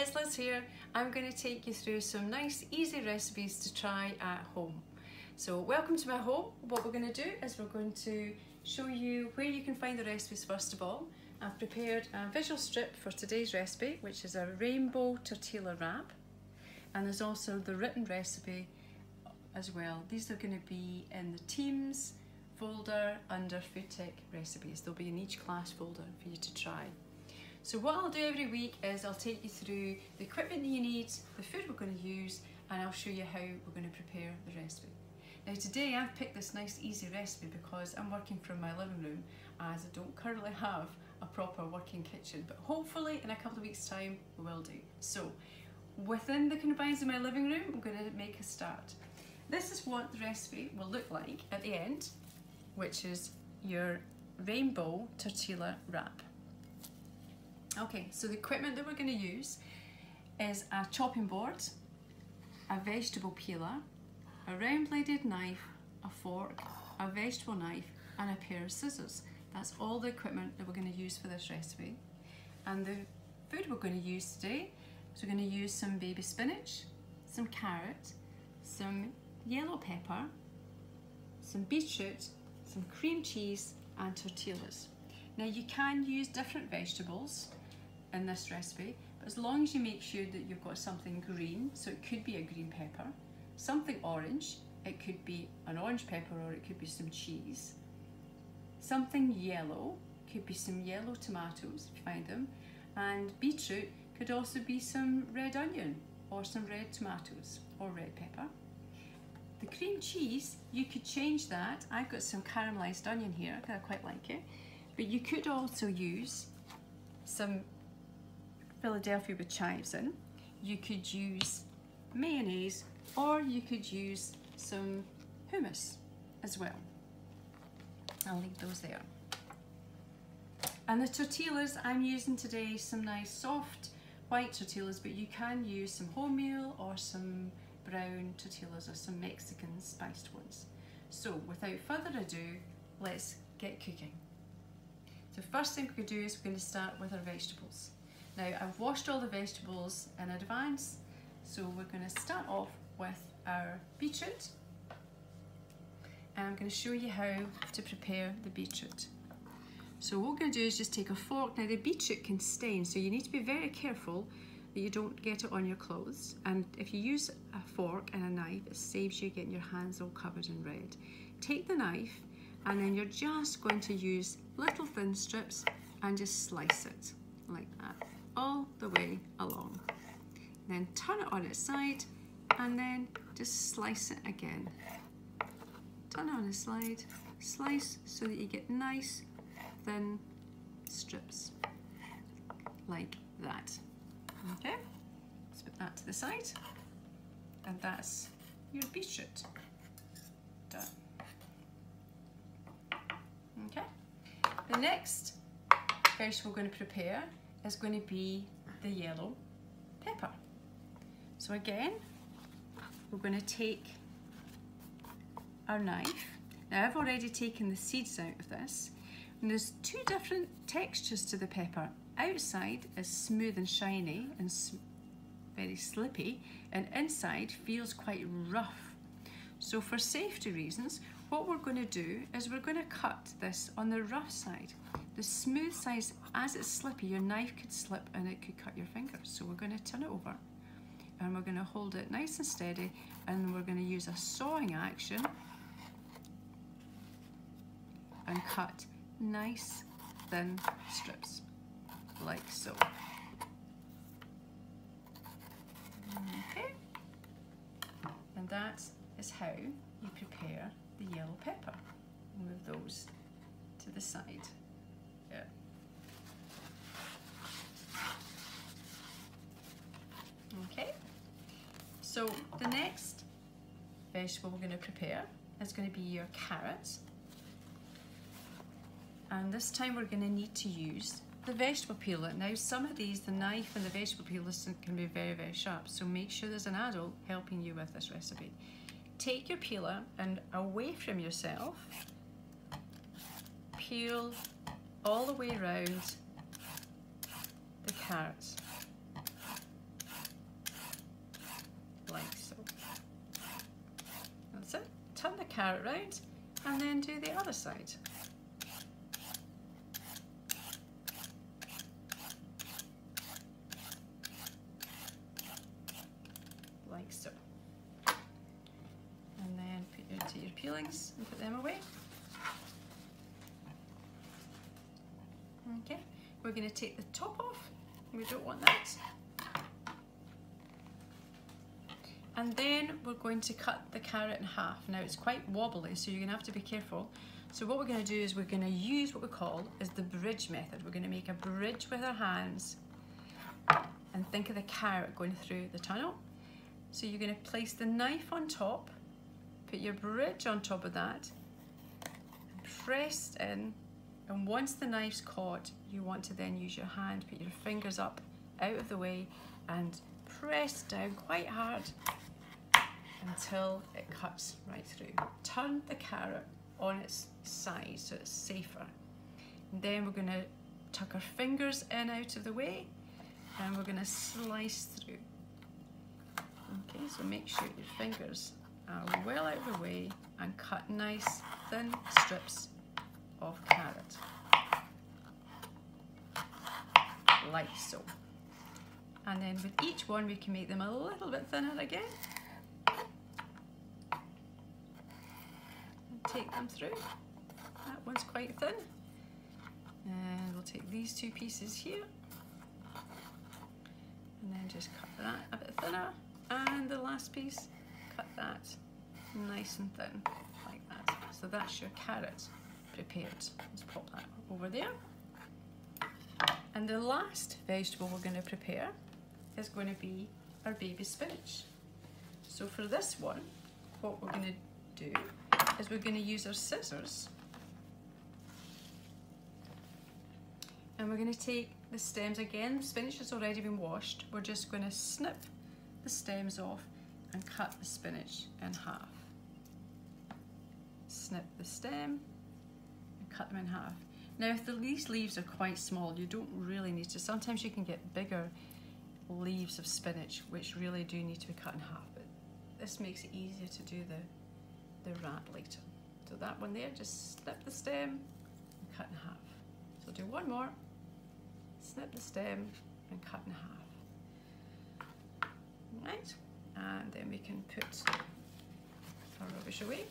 it's Liz here. I'm going to take you through some nice easy recipes to try at home. So welcome to my home. What we're going to do is we're going to show you where you can find the recipes first of all. I've prepared a visual strip for today's recipe, which is a rainbow tortilla wrap, and there's also the written recipe as well. These are going to be in the Teams folder under Food Tech Recipes. They'll be in each class folder for you to try. So what I'll do every week is I'll take you through the equipment that you need, the food we're going to use, and I'll show you how we're going to prepare the recipe. Now today I've picked this nice easy recipe because I'm working from my living room as I don't currently have a proper working kitchen, but hopefully in a couple of weeks time we will do. So within the confines of my living room I'm going to make a start. This is what the recipe will look like at the end, which is your rainbow tortilla wrap. Okay, so the equipment that we're going to use is a chopping board, a vegetable peeler, a round bladed knife, a fork, a vegetable knife and a pair of scissors. That's all the equipment that we're going to use for this recipe. And the food we're going to use today is we're going to use some baby spinach, some carrot, some yellow pepper, some beetroot, some cream cheese and tortillas. Now you can use different vegetables in this recipe, but as long as you make sure that you've got something green, so it could be a green pepper, something orange, it could be an orange pepper or it could be some cheese, something yellow, could be some yellow tomatoes if you find them, and beetroot could also be some red onion or some red tomatoes or red pepper. The cream cheese, you could change that. I've got some caramelized onion here, I quite like it, but you could also use some Philadelphia with chives in. You could use mayonnaise or you could use some hummus as well. I'll leave those there. And the tortillas, I'm using today some nice soft white tortillas, but you can use some wholemeal or some brown tortillas or some Mexican spiced ones. So without further ado, let's get cooking. So first thing we're going to do is we're going to start with our vegetables. Now I've washed all the vegetables in advance, so we're going to start off with our beetroot, and I'm going to show you how to prepare the beetroot. So what we're going to do is just take a fork. Now the beetroot can stain, so you need to be very careful that you don't get it on your clothes, and if you use a fork and a knife it saves you getting your hands all covered in red. Take the knife and then you're just going to use little thin strips and just slice it like that all the way along. Then turn it on its side and then just slice it again. Turn it on its side, slice so that you get nice thin strips like that. Okay, let's put that to the side, and that's your beetroot done. Okay, the next vegetable we're going to prepare is going to be the yellow pepper. So again, we're going to take our knife. Now I've already taken the seeds out of this, and there's two different textures to the pepper. Outside is smooth and shiny and very slippy, and inside feels quite rough. So for safety reasons, what we're going to do is we're going to cut this on the rough side. The smooth side, as it's slippy, your knife could slip and it could cut your fingers. So we're going to turn it over and we're going to hold it nice and steady, and we're going to use a sawing action and cut nice thin strips like so. Okay, and that is how you prepare the yellow pepper. Move those to the side. Yeah. Okay, so the next vegetable we're going to prepare is going to be your carrot, and this time we're going to need to use the vegetable peeler. Now some of these, the knife and the vegetable peelers can be very, very sharp, so make sure there's an adult helping you with this recipe. Take your peeler and away from yourself, peel all the way around the carrot. carrot round and then do the other side. Like so. And then put your peelings and put them away. Okay, we're going to take the top off. We don't want that. And then we're going to cut the carrot in half. Now it's quite wobbly, so you're going to have to be careful. So what we're going to do is we're going to use what we call is the bridge method. We're going to make a bridge with our hands and think of the carrot going through the tunnel. So you're going to place the knife on top, put your bridge on top of that, and press in. And once the knife's caught, you want to then use your hand, put your fingers up out of the way and press down quite hard until it cuts right through. Turn the carrot on its side so it's safer. And then we're going to tuck our fingers in out of the way and we're going to slice through. Okay, so make sure your fingers are well out of the way and cut nice thin strips of carrot. Like so. And then with each one we can make them a little bit thinner again. And take them through. That one's quite thin. And we'll take these two pieces here. And then just cut that a bit thinner. And the last piece, cut that nice and thin, like that. So that's your carrot prepared. Let's pop that over there. And the last vegetable we're going to prepare is going to be our baby spinach. So for this one, what we're going to do is we're going to use our scissors and we're going to take the stems again. The spinach has already been washed. We're just going to snip the stems off and cut the spinach in half. Snip the stem and cut them in half. Now if these leaves are quite small, you don't really need to. Sometimes you can get bigger leaves of spinach which really do need to be cut in half, but this makes it easier to do the wrap later. So that one there, just snip the stem and cut in half. So do one more, snip the stem and cut in half. Right, and then we can put our rubbish away.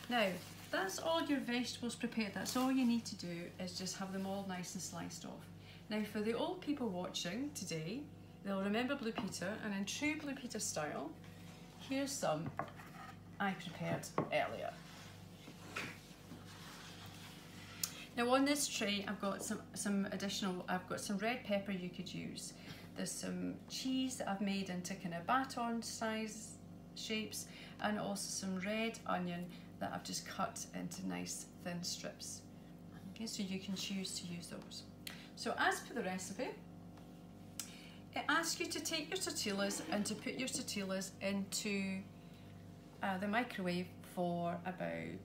Now that's all your vegetables prepared. That's all you need to do is just have them all nice and sliced off. Now for the old people watching today, they'll remember Blue Peter, and in true Blue Peter style, here's some I prepared earlier. Now on this tray I've got some additional, I've got some red pepper you could use. There's some cheese that I've made into kind of baton size shapes, and also some red onion that I've just cut into nice thin strips. Okay, so you can choose to use those. So as per the recipe, it asks you to take your tortillas and to put your tortillas into the microwave for about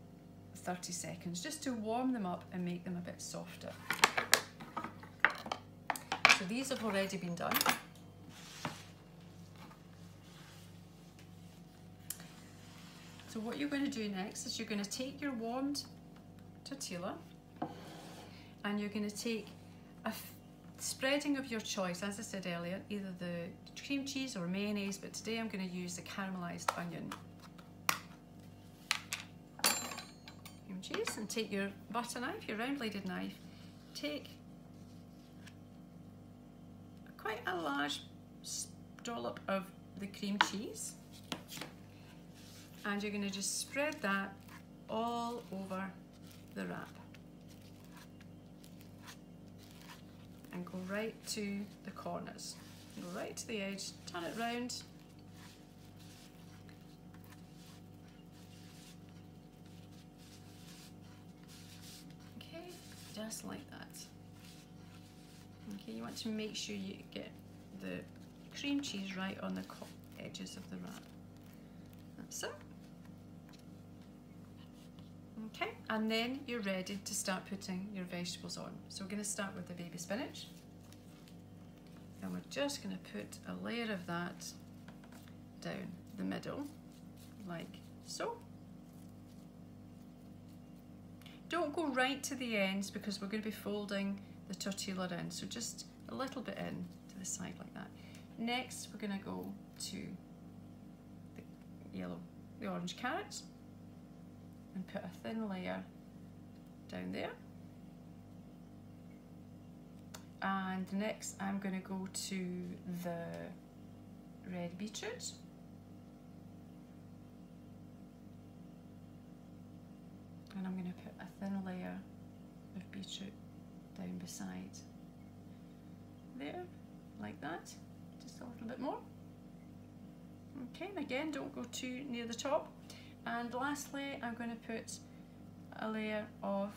30 seconds, just to warm them up and make them a bit softer. So these have already been done. So what you're going to do next is you're going to take your warmed tortilla and you're going to take a spreading of your choice, as I said earlier, either the cream cheese or mayonnaise, but today I'm going to use the caramelized onion. Cream cheese, and take your butter knife, your round bladed knife, take quite a large dollop of the cream cheese, and you're going to just spread that all over the wrap and go right to the corners, go right to the edge, turn it round, okay, just like that. Okay, you want to make sure you get the cream cheese right on the edges of the wrap. That's it. Okay, and then you're ready to start putting your vegetables on. So we're going to start with the baby spinach. And we're just going to put a layer of that down the middle, like so. Don't go right to the ends because we're going to be folding the tortilla in, so just a little bit in to the side like that. Next we're going to go to the orange carrots and put a thin layer down there. And next I'm going to go to the red beetroot. And I'm going to put a thin layer of beetroot down beside there, like that, just a little bit more. Okay, and again, don't go too near the top. And lastly, I'm going to put a layer of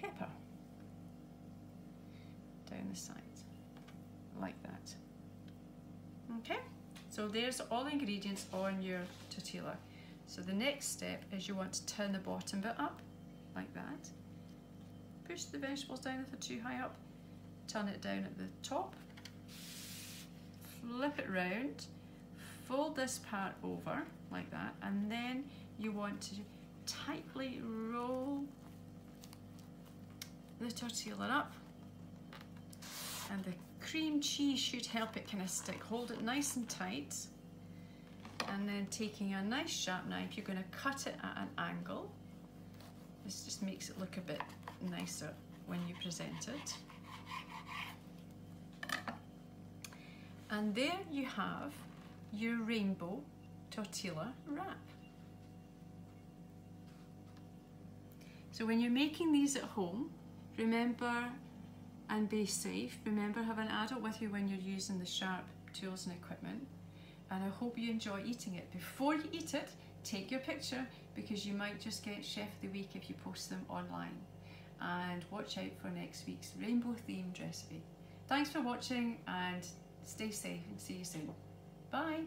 pepper down the side, like that. Okay, so there's all the ingredients on your tortilla. So the next step is you want to turn the bottom bit up, like that. Push the vegetables down if they're too high up, turn it down at the top, flip it round, fold this part over, like that, and then you want to tightly roll the tortilla up, and the cream cheese should help it kind of stick. Hold it nice and tight. And then taking a nice sharp knife, you're going to cut it at an angle. This just makes it look a bit nicer when you present it. And there you have your rainbow tortilla wrap. So when you're making these at home, remember and be safe. Remember, have an adult with you when you're using the sharp tools and equipment. And I hope you enjoy eating it. Before you eat it, take your picture because you might just get Chef of the Week if you post them online. And watch out for next week's rainbow themed recipe. Thanks for watching and stay safe and see you soon. Bye.